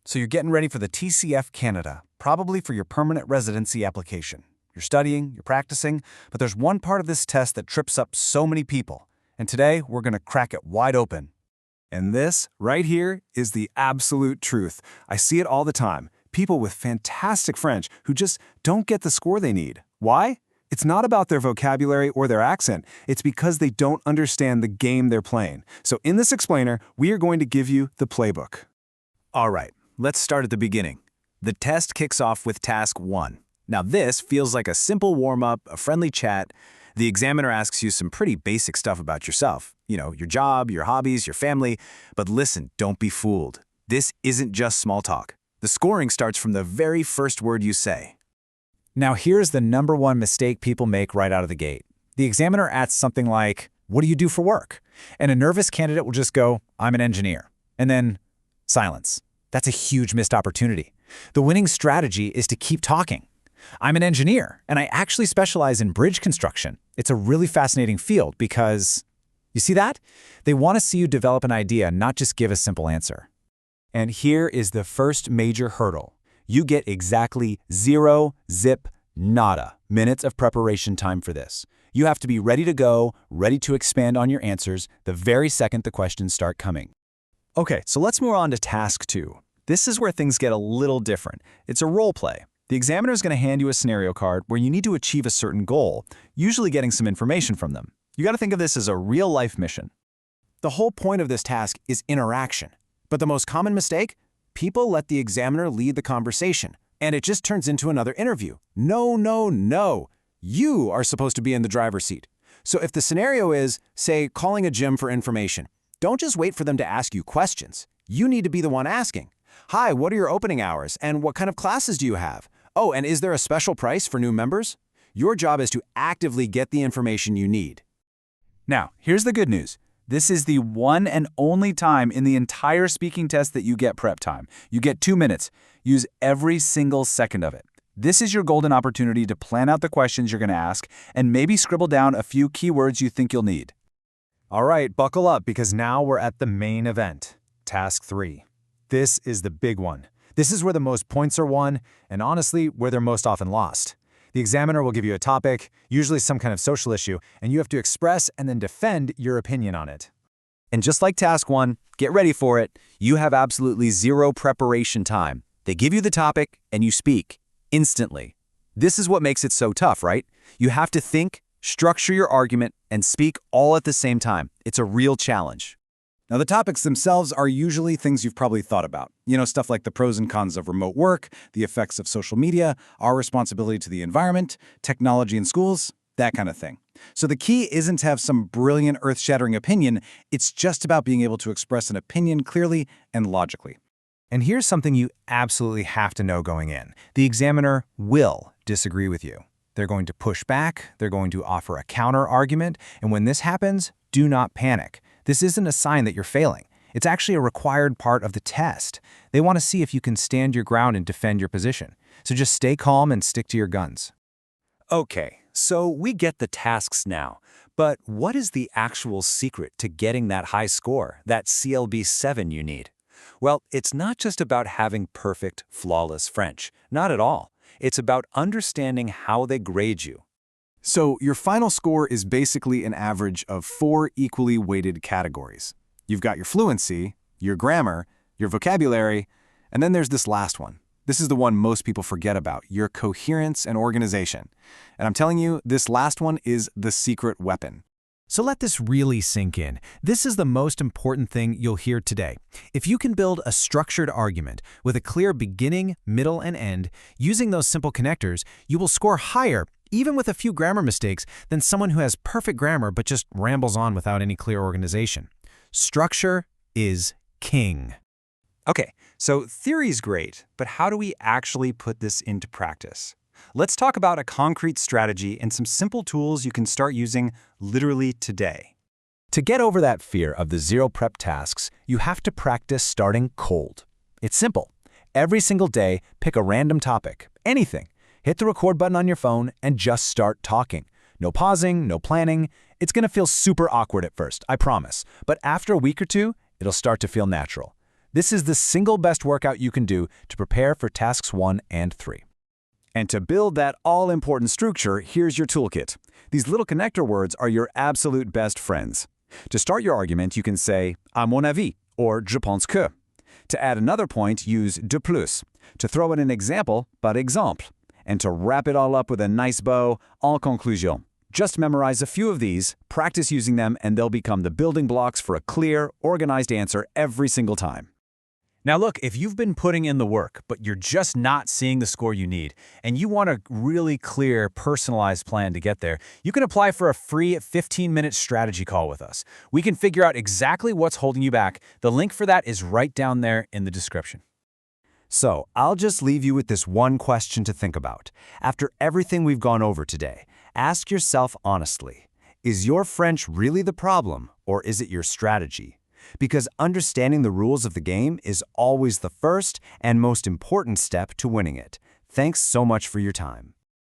So you're getting ready for the TCF Canada, probably for your permanent residency application. You're studying, you're practicing, but there's one part of this test that trips up so many people. And today, we're going to crack it wide open. And this, right here, is the absolute truth. I see it all the time. People with fantastic French who just don't get the score they need. Why? It's not about their vocabulary or their accent. It's because they don't understand the game they're playing. So in this explainer, we are going to give you the playbook. All right, let's start at the beginning. The test kicks off with task 1. Now this feels like a simple warm-up, a friendly chat. The examiner asks you some pretty basic stuff about yourself. Your job, your hobbies, your family. But listen, don't be fooled. This isn't just small talk. The scoring starts from the very first word you say. Now here's the number one mistake people make right out of the gate. The examiner asks something like, "What do you do for work?" And a nervous candidate will just go, "I'm an engineer." And then silence. That's a huge missed opportunity. The winning strategy is to keep talking. "I'm an engineer, and I actually specialize in bridge construction." It's a really fascinating field because, you see that? They want to see you develop an idea, not just give a simple answer. And here is the first major hurdle. You get exactly 0, zip, nada minutes of preparation time for this. You have to be ready to go, ready to expand on your answers the very second the questions start coming. Okay, so let's move on to task 2. This is where things get a little different. It's a role play. The examiner is going to hand you a scenario card where you need to achieve a certain goal, usually getting some information from them. You got to think of this as a real-life mission. The whole point of this task is interaction. But the most common mistake? People let the examiner lead the conversation, and it just turns into another interview. No, no, no. You are supposed to be in the driver's seat. So if the scenario is, say, calling a gym for information, don't just wait for them to ask you questions. You need to be the one asking. "Hi, what are your opening hours, and what kind of classes do you have? Oh, and is there a special price for new members?" Your job is to actively get the information you need. Now, here's the good news. This is the one and only time in the entire speaking test that you get prep time. You get 2 minutes. Use every single second of it. This is your golden opportunity to plan out the questions you're going to ask and maybe scribble down a few keywords you think you'll need. All right, buckle up because now we're at the main event, task 3. This is the big one. This is where the most points are won, and honestly, where they're most often lost. The examiner will give you a topic, usually some kind of social issue, and you have to express and then defend your opinion on it. And just like task 1, get ready for it. You have absolutely 0 preparation time. They give you the topic, and you speak instantly. This is what makes it so tough, right? You have to think, structure your argument, and speak all at the same time. It's a real challenge. Now, the topics themselves are usually things you've probably thought about. Stuff like the pros and cons of remote work, the effects of social media, our responsibility to the environment, technology in schools, that kind of thing. So the key isn't to have some brilliant, earth-shattering opinion. It's just about being able to express an opinion clearly and logically. And here's something you absolutely have to know going in. The examiner will disagree with you. They're going to push back, they're going to offer a counter-argument, and when this happens, do not panic. This isn't a sign that you're failing. It's actually a required part of the test. They want to see if you can stand your ground and defend your position. So just stay calm and stick to your guns. Okay, so we get the tasks now. But what is the actual secret to getting that high score, that CLB 7 you need? Well, it's not just about having perfect, flawless French. Not at all. It's about understanding how they grade you. So your final score is basically an average of 4 equally weighted categories. You've got your fluency, your grammar, your vocabulary, and then there's this last one. This is the one most people forget about, your coherence and organization. And I'm telling you, this last one is the secret weapon. So let this really sink in. This is the most important thing you'll hear today. If you can build a structured argument with a clear beginning, middle, and end, using those simple connectors, you will score higher, even with a few grammar mistakes, than someone who has perfect grammar but just rambles on without any clear organization. Structure is king. Okay, so theory's great, but how do we actually put this into practice? Let's talk about a concrete strategy and some simple tools you can start using literally today. To get over that fear of the 0 prep tasks, you have to practice starting cold. It's simple. Every single day, pick a random topic, anything. Hit the record button on your phone and just start talking. No pausing, no planning. It's going to feel super awkward at first, I promise. But after a week or two, it'll start to feel natural. This is the single best workout you can do to prepare for tasks 1 and 3. And to build that all-important structure, here's your toolkit. These little connector words are your absolute best friends. To start your argument, you can say à mon avis or je pense que. To add another point, use de plus. To throw in an example, par exemple. And to wrap it all up with a nice bow, en conclusion. Just memorize a few of these, practice using them, and they'll become the building blocks for a clear, organized answer every single time. Now look, if you've been putting in the work, but you're just not seeing the score you need, and you want a really clear, personalized plan to get there, you can apply for a free 15-minute strategy call with us. We can figure out exactly what's holding you back. The link for that is right down there in the description. So, I'll just leave you with this one question to think about. After everything we've gone over today, ask yourself honestly, is your French really the problem, or is it your strategy? Because understanding the rules of the game is always the first and most important step to winning it. Thanks so much for your time.